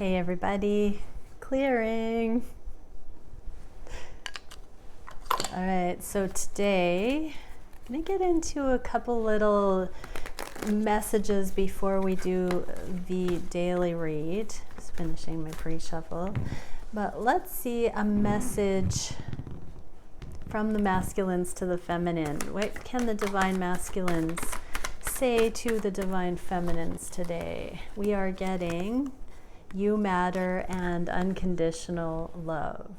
Hey everybody, clearing. All right, so today I'm gonna get into a couple little messages before we do the daily read. Just finishing my pre-shuffle. But let's see a message from the masculines to the feminine. What can the divine masculines say to the divine feminines today? We are getting you matter and unconditional love.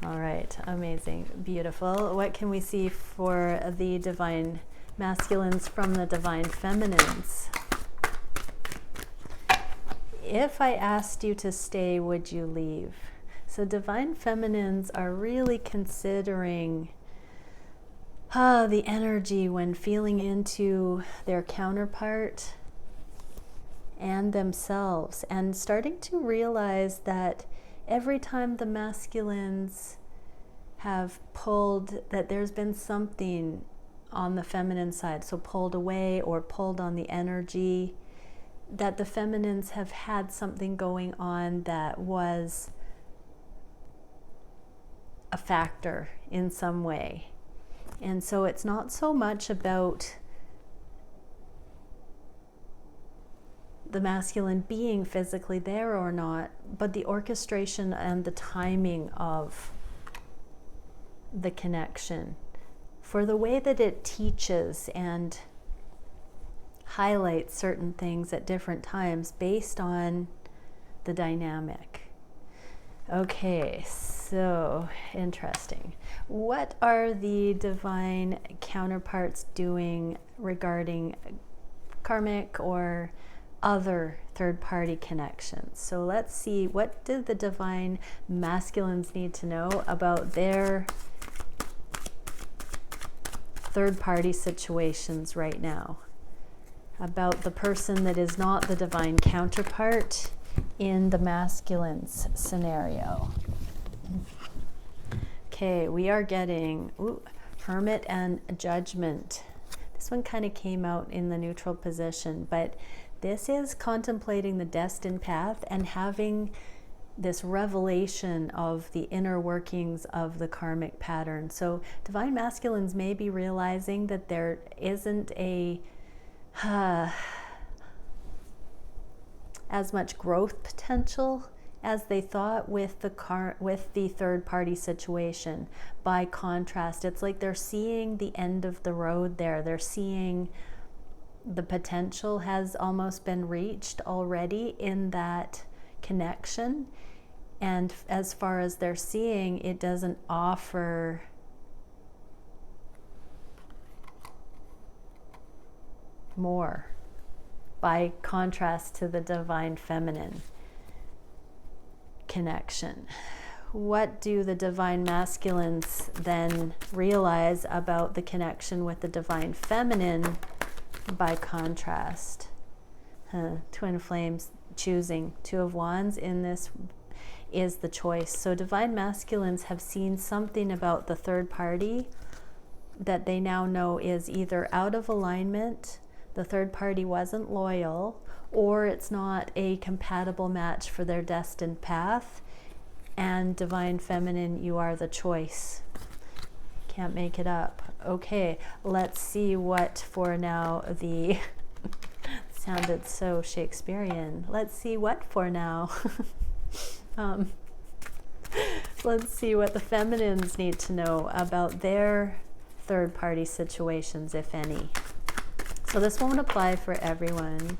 All right, amazing, beautiful. What can we see for the divine masculines from the divine feminines? If I asked you to stay, would you leave? So divine feminines are really considering the energy when feeling into their counterpart and themselves, and starting to realize that every time the masculines have pulled, that there's been something on the feminine side, so pulled away or pulled on the energy, that the feminines have had something going on that was a factor in some way. And so it's not so much about the masculine being physically there or not, but the orchestration and the timing of the connection, for the way that it teaches and highlights certain things at different times based on the dynamic. Okay, so interesting. What are the divine counterparts doing regarding karmic or other third-party connections? So let's see, what do the divine masculines need to know about their third-party situations right now, about the person that is not the divine counterpart in the masculine's scenario? Okay, we are getting Hermit and Judgment. This one kind of came out in the neutral position, but this is contemplating the destined path and having this revelation of the inner workings of the karmic pattern. So divine masculines may be realizing that there isn't as much growth potential as they thought with the third party situation. By contrast, it's like they're seeing the end of the road there. They're seeing the potential has almost been reached already in that connection. And as far as they're seeing, it doesn't offer more, by contrast to the divine feminine connection. What do the divine masculines then realize about the connection with the divine feminine by contrast? Twin flames choosing. Two of Wands in this is the choice. So divine masculines have seen something about the third party that they now know is either out of alignment, the third party wasn't loyal, or it's not a compatible match for their destined path. And divine feminine, you are the choice. Can't make it up. Okay, let's see what for now the sounded so Shakespearean. Let's see what for now. Let's see what the feminines need to know about their third party situations, if any. So this won't apply for everyone,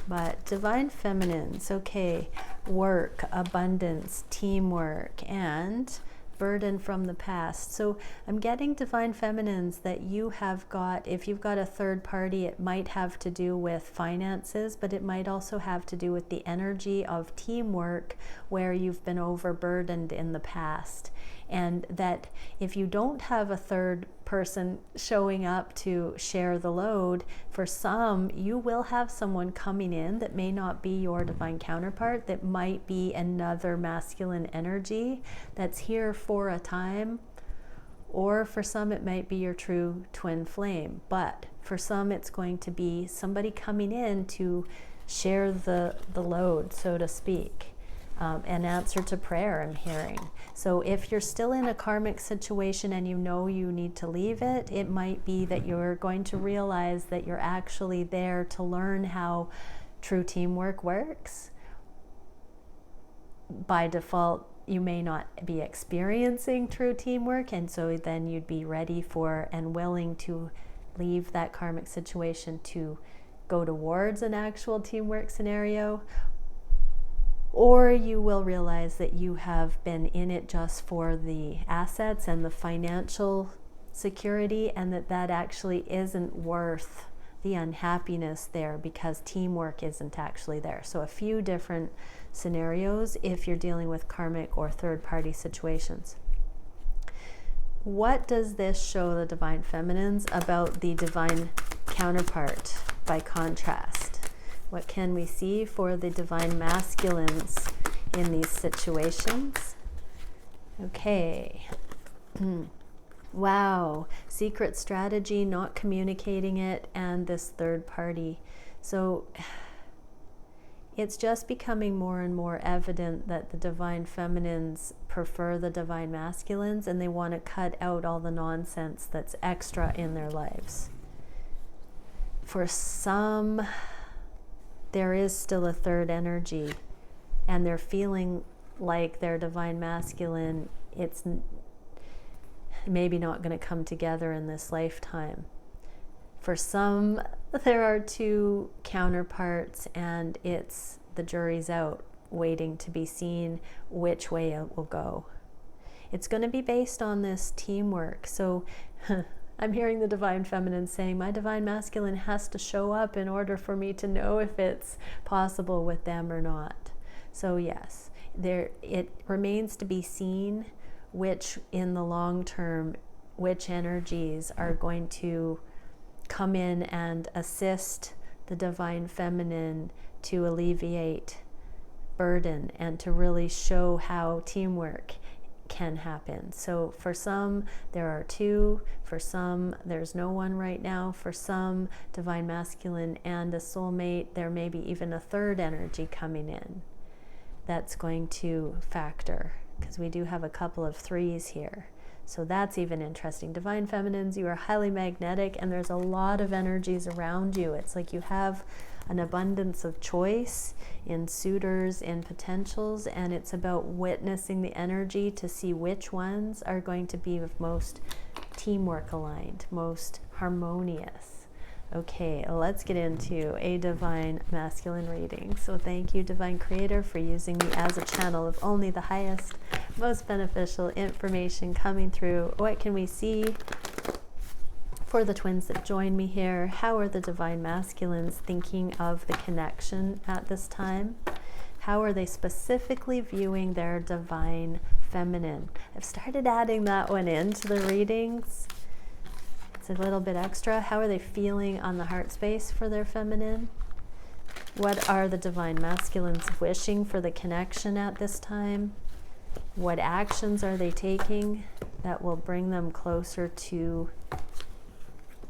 but divine feminines, okay, work, abundance, teamwork, and burden from the past. So I'm getting divine feminines that you have got, if you've got a third party, it might have to do with finances, but it might also have to do with the energy of teamwork where you've been overburdened in the past. And that if you don't have a third person showing up to share the load, for some, you will have someone coming in that may not be your divine counterpart, that might be another masculine energy that's here for a time. Or for some, it might be your true twin flame. But for some, it's going to be somebody coming in to share the load, so to speak. An answer to prayer I'm hearing. So if you're still in a karmic situation and you know you need to leave it, it might be that you're going to realize that you're actually there to learn how true teamwork works. By default, you may not be experiencing true teamwork, and so then you'd be ready for and willing to leave that karmic situation to go towards an actual teamwork scenario. Or you will realize that you have been in it just for the assets and the financial security, and that actually isn't worth the unhappiness there because teamwork isn't actually there. So a few different scenarios if you're dealing with karmic or third-party situations. What does this show the divine feminines about the divine counterpart by contrast? What can we see for the divine masculines in these situations? Okay. Wow. Secret strategy, not communicating it, and this third party. So it's just becoming more and more evident that the divine feminines prefer the divine masculines, and they want to cut out all the nonsense that's extra in their lives. For some, there is still a third energy, and they're feeling like their divine masculine, it's maybe not going to come together in this lifetime. For some, there are two counterparts, and it's the jury's out, waiting to be seen which way it will go. It's going to be based on this teamwork. So I'm hearing the divine feminine saying, my divine masculine has to show up in order for me to know if it's possible with them or not. So yes, it remains to be seen which, in the long term, which energies are going to come in and assist the divine feminine to alleviate burden and to really show how teamwork can happen. So for some, there are two. For some, there's no one right now. For some, divine masculine and a soulmate, there may be even a third energy coming in that's going to factor, because we do have a couple of threes here. So that's even interesting. Divine feminines, you are highly magnetic, and there's a lot of energies around you. It's like you have an abundance of choice in suitors and potentials, and it's about witnessing the energy to see which ones are going to be most teamwork aligned, most harmonious. Okay, let's get into a divine masculine reading. So thank you, Divine Creator, for using me as a channel of only the highest, most beneficial information coming through. What can we see for the twins that join me here? How are the divine masculines thinking of the connection at this time? How are they specifically viewing their divine feminine? I've started adding that one into the readings. It's a little bit extra. How are they feeling on the heart space for their feminine? What are the divine masculines wishing for the connection at this time? What actions are they taking that will bring them closer to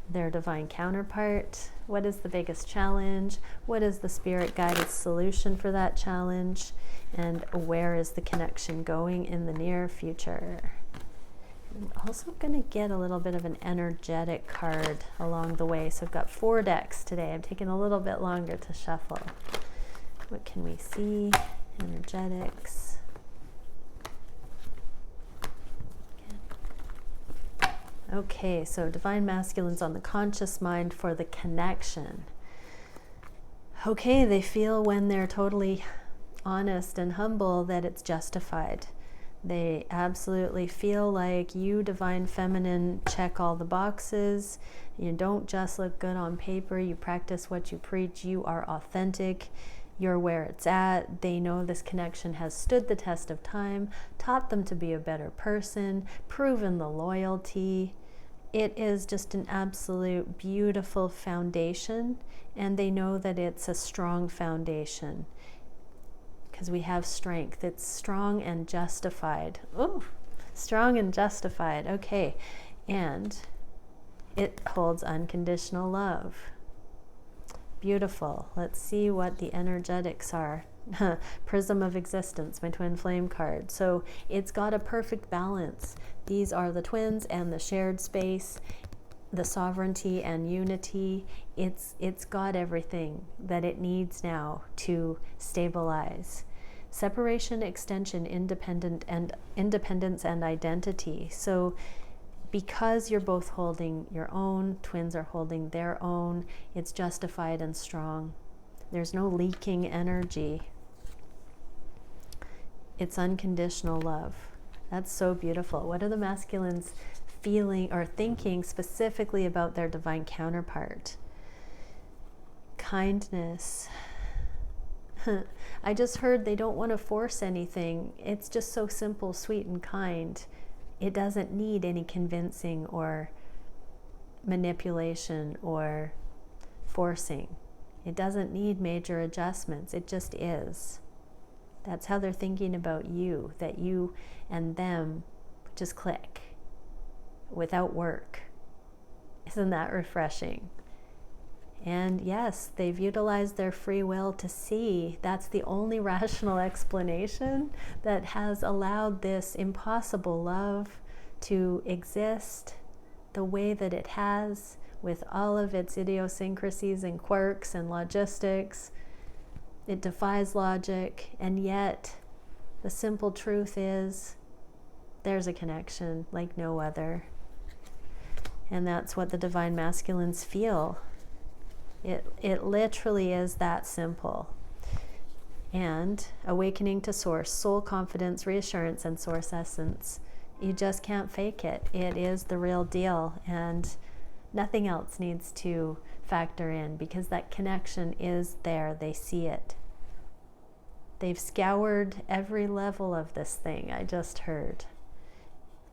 their divine counterpart? What is the biggest challenge? What is the spirit guided solution for that challenge? And where is the connection going in the near future? I'm also going to get a little bit of an energetic card along the way. So I've got 4 decks today. I'm taking a little bit longer to shuffle. What can we see? Energetics. Okay, so divine masculines on the conscious mind for the connection. Okay, they feel when they're totally honest and humble that it's justified. They absolutely feel like you, divine feminine, check all the boxes. You don't just look good on paper. You practice what you preach. You are authentic. You're where it's at. They know this connection has stood the test of time, taught them to be a better person, proven the loyalty. It is just an absolute beautiful foundation, and they know that it's a strong foundation. Because we have strength. It's strong and justified. Ooh, strong and justified. Okay. And it holds unconditional love. beautiful. Let's see what the energetics are. Prism of Existence, my twin flame card. So it's got a perfect balance. These are the twins and the shared space, the sovereignty and unity. It's got everything that it needs now to stabilize. Separation, extension, independence and identity. So because you're both holding your own, twins are holding their own, it's justified and strong. There's no leaking energy. It's unconditional love. That's so beautiful. What are the masculines feeling or thinking specifically about their divine counterpart? Kindness. I just heard they don't want to force anything. It's just so simple, sweet, and kind. It doesn't need any convincing or manipulation or forcing. It doesn't need major adjustments. It just is. That's how they're thinking about you, that you and them just click without work. Isn't that refreshing? And yes, they've utilized their free will to see. That's the only rational explanation that has allowed this impossible love to exist the way that it has, with all of its idiosyncrasies and quirks and logistics. It defies logic, and yet the simple truth is there's a connection like no other. And that's what the divine masculines feel. It literally is that simple. And awakening to source, soul confidence, reassurance, and source essence. You just can't fake it. It is the real deal, and nothing else needs to factor in, because that connection is there. They see it. They've scoured every level of this thing, I just heard.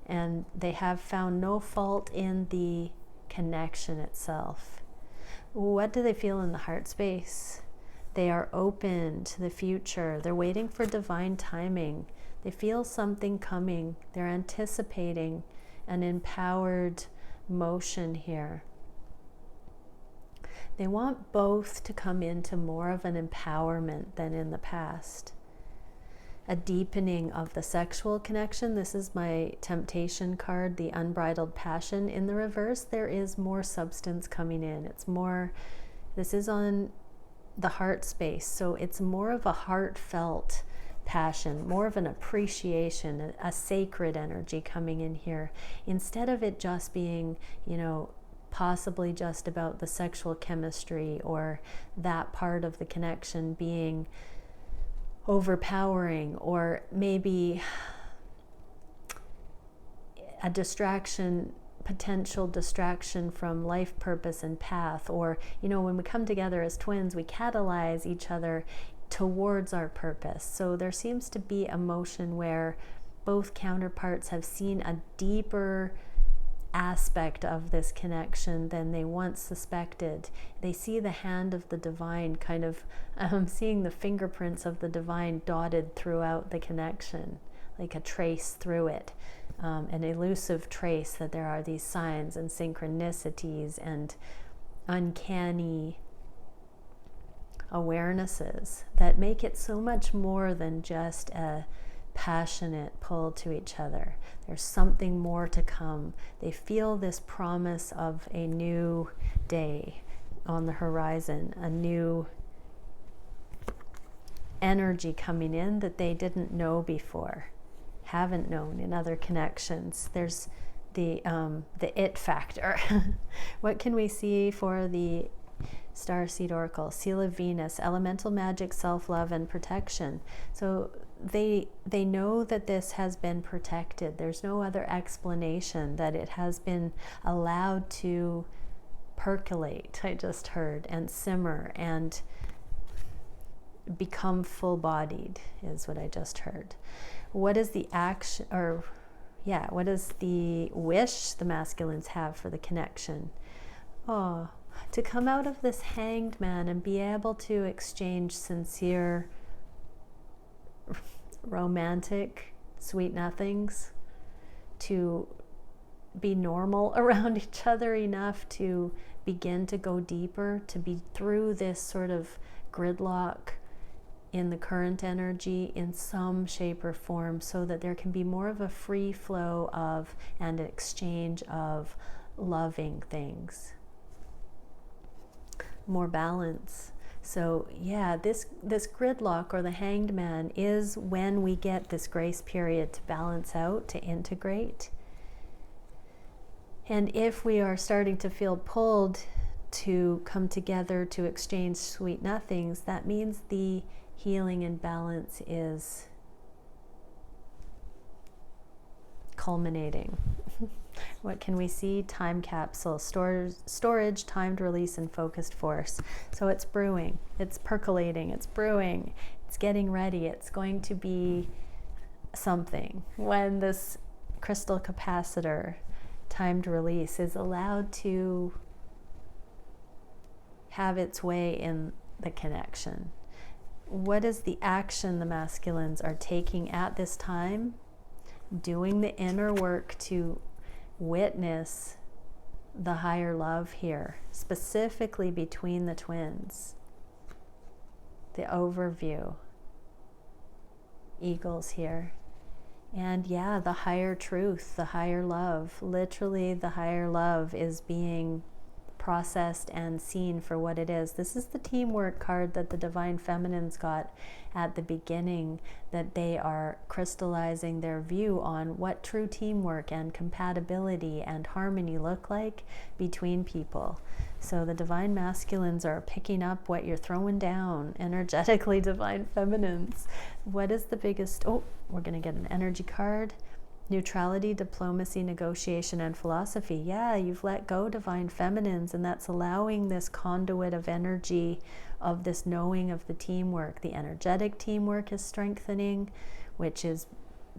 And they have found no fault in the connection itself. What do they feel in the heart space? They are open to the future. They're waiting for divine timing. They feel something coming. They're anticipating an empowered motion here. They want both to come into more of an empowerment than in the past. A deepening of the sexual connection. This is my temptation card, the unbridled passion. In the reverse, there is more substance coming in. It's more, this is on the heart space, so it's more of a heartfelt passion, more of an appreciation, a sacred energy coming in here, instead of it just being, possibly just about the sexual chemistry, or that part of the connection being overpowering, or maybe a distraction, potential distraction from life purpose and path. Or, when we come together as twins, we catalyze each other towards our purpose. So there seems to be a motion where both counterparts have seen a deeper aspect of this connection than they once suspected. They see the hand of the divine, kind of seeing the fingerprints of the divine dotted throughout the connection, like a trace through it, an elusive trace, that there are these signs and synchronicities and uncanny awarenesses that make it so much more than just a passionate pull to each other. There's something more to come. They feel this promise of a new day on the horizon, a new energy coming in that they didn't know before, haven't known in other connections. There's the it factor. What can we see for the Starseed Oracle? Seal of Venus, elemental magic, self-love, and protection. So they know that this has been protected. There's no other explanation, that it has been allowed to percolate, I just heard, and simmer and become full-bodied, is what I just heard. What is the action, or what is the wish the masculines have for the connection? To come out of this Hanged Man and be able to exchange sincere, romantic, sweet nothings, to be normal around each other enough to begin to go deeper, to be through this sort of gridlock in the current energy in some shape or form, so that there can be more of a free flow of and exchange of loving things, more balance. So yeah, this gridlock, or the Hanged Man, is when we get this grace period to balance out, to integrate. And if we are starting to feel pulled to come together to exchange sweet nothings, that means the healing and balance is culminating. What can we see? Time capsule, storage, timed release, and focused force. So it's brewing, it's percolating, it's brewing, it's getting ready, it's going to be something. When this crystal capacitor, timed release, is allowed to have its way in the connection. What is the action the masculines are taking at this time? Doing the inner work to witness the higher love here, specifically between the twins. The overview. Eagles here. And yeah, the higher truth, the higher love. Literally, the higher love is being processed and seen for what it is. This is the teamwork card that the Divine Feminines got at the beginning, that they are crystallizing their view on what true teamwork and compatibility and harmony look like between people. So the Divine Masculines are picking up what you're throwing down energetically, Divine Feminines. What is the biggest, oh, we're going to get an energy card. Neutrality, diplomacy, negotiation, and philosophy. Yeah, you've let go, Divine Feminines, and that's allowing this conduit of energy, of this knowing of the teamwork. The energetic teamwork is strengthening, which is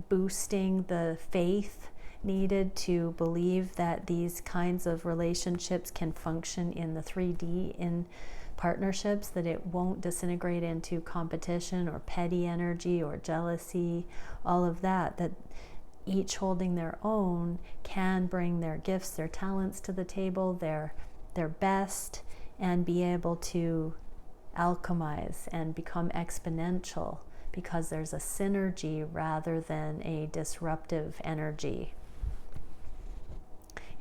boosting the faith needed to believe that these kinds of relationships can function in the 3D in partnerships, that it won't disintegrate into competition or petty energy or jealousy, all of that, that each holding their own can bring their gifts, their talents to the table, their best, and be able to alchemize and become exponential, because there's a synergy rather than a disruptive energy.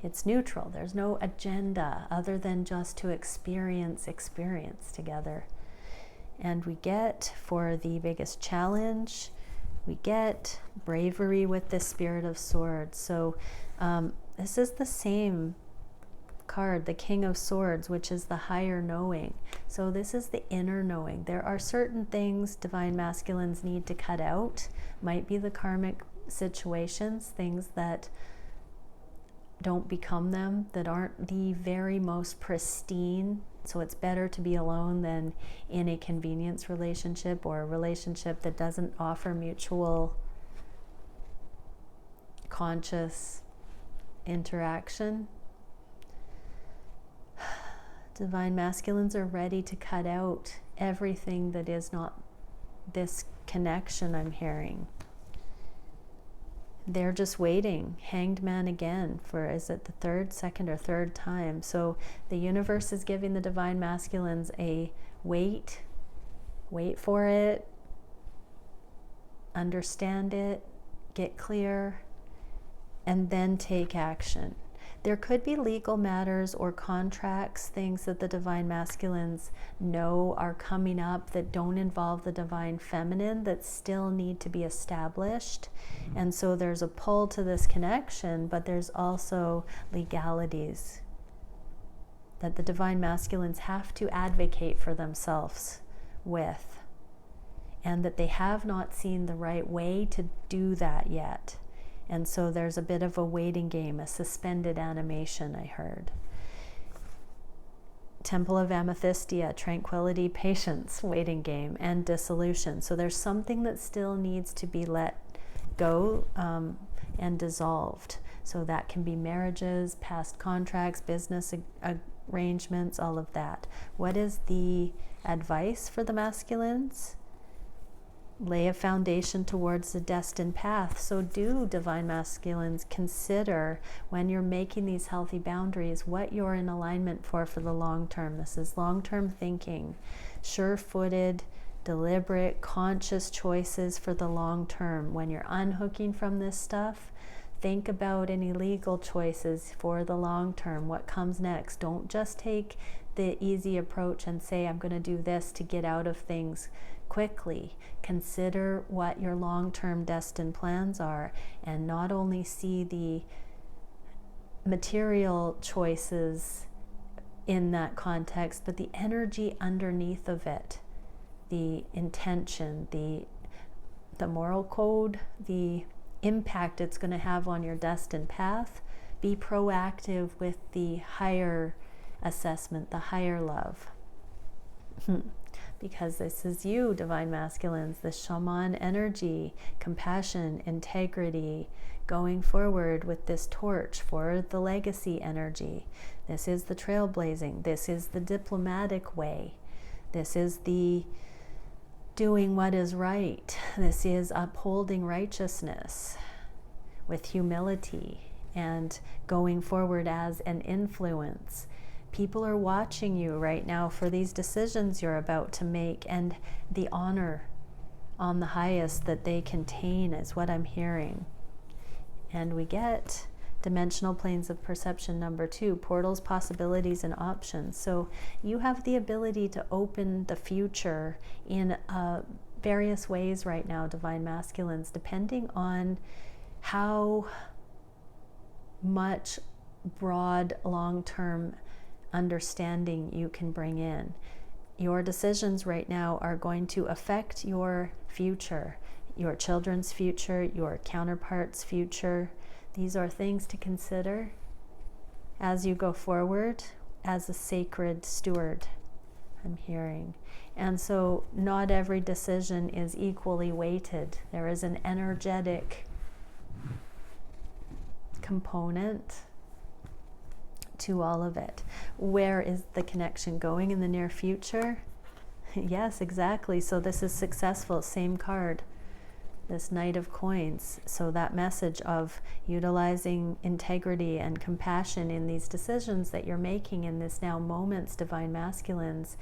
It's neutral. There's no agenda other than just to experience together. And we get, for the biggest challenge, we get bravery with the Spirit of Swords. So this is the same card, the King of Swords, which is the higher knowing. So this is the inner knowing. There are certain things Divine Masculines need to cut out. Might be the karmic situations, things that don't become them, that aren't the very most pristine. So it's better to be alone than in a convenience relationship, or a relationship that doesn't offer mutual conscious interaction. Divine Masculines are ready to cut out everything that is not this connection I'm hearing. They're just waiting. Hanged Man again for, is it the second or third time? So the universe is giving the Divine Masculines a wait for it, understand it, get clear, and then take action. There could be legal matters or contracts, things that the Divine Masculines know are coming up that don't involve the Divine Feminine, that still need to be established. And so there's a pull to this connection, but there's also legalities that the Divine Masculines have to advocate for themselves with, and that they have not seen the right way to do that yet. And so there's a bit of a waiting game, a suspended animation, I heard. Temple of Amethystia, tranquility, patience, waiting game, and dissolution. So there's something that still needs to be let go and dissolved. So that can be marriages, past contracts, business arrangements, all of that. What is the advice for the masculines? lay a foundation towards the destined path. So do, Divine Masculines, consider when you're making these healthy boundaries what you're in alignment for the long term. This is long-term thinking, sure-footed, deliberate, conscious choices for the long term. When you're unhooking from this stuff, think about any legal choices for the long term. What comes next? Don't just take the easy approach and say, I'm going to do this to get out of things quickly. Consider what your long-term destined plans are, and not only see the material choices in that context, but the energy underneath of it, the intention, the moral code, the impact it's going to have on your destined path. Be proactive with the higher assessment, the higher love. Because this is you, Divine Masculines, the shaman energy, compassion, integrity, going forward with this torch for the legacy energy. This is the trailblazing. This is the diplomatic way. This is the doing what is right. This is upholding righteousness with humility and going forward as an influence. People are watching you right now for these decisions you're about to make, and the honor on the highest that they contain is what I'm hearing. And we get dimensional planes of perception number 2, portals, possibilities, and options. So you have the ability to open the future in various ways right now, Divine Masculines, depending on how much broad, long-term understanding you can bring in. Your decisions right now are going to affect your future, your children's future, your counterpart's future. These are things to consider as you go forward as a sacred steward, I'm hearing. And so not every decision is equally weighted. There is an energetic component to all of it. Where is the connection going in the near future? Yes, exactly. So this is successful. Same card. This Knight of Coins. So that message of utilizing integrity and compassion in these decisions that you're making in this now moments, Divine Masculines,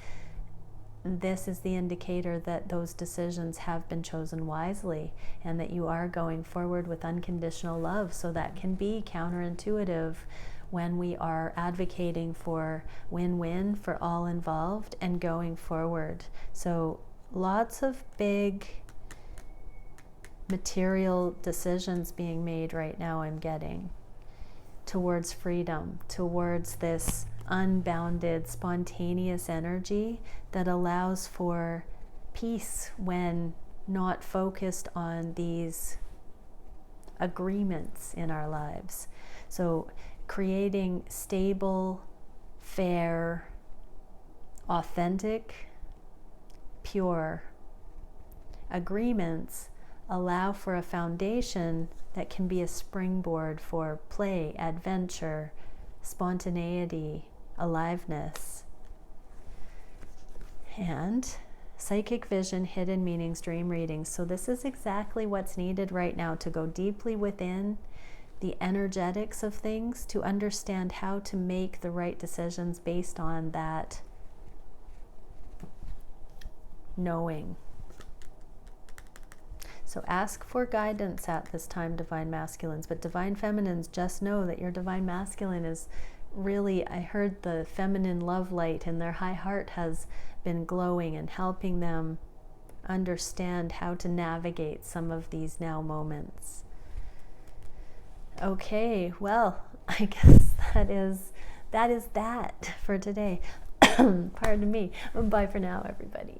this is the indicator that those decisions have been chosen wisely and that you are going forward with unconditional love. So that can be counterintuitive when we are advocating for win-win for all involved and going forward. So lots of big material decisions being made right now, I'm getting, towards freedom, towards this unbounded, spontaneous energy that allows for peace when not focused on these agreements in our lives. So creating stable, fair, authentic, pure agreements allow for a foundation that can be a springboard for play, adventure, spontaneity, aliveness. And psychic vision, hidden meanings, dream readings. So this is exactly what's needed right now, to go deeply within the energetics of things, to understand how to make the right decisions based on that knowing. So ask for guidance at this time, Divine Masculines, but Divine Feminines, just know that your Divine Masculine is really, I heard the feminine love light in their high heart has been glowing and helping them understand how to navigate some of these now moments. Okay, well, I guess that is that for today. Pardon me. Bye for now, everybody.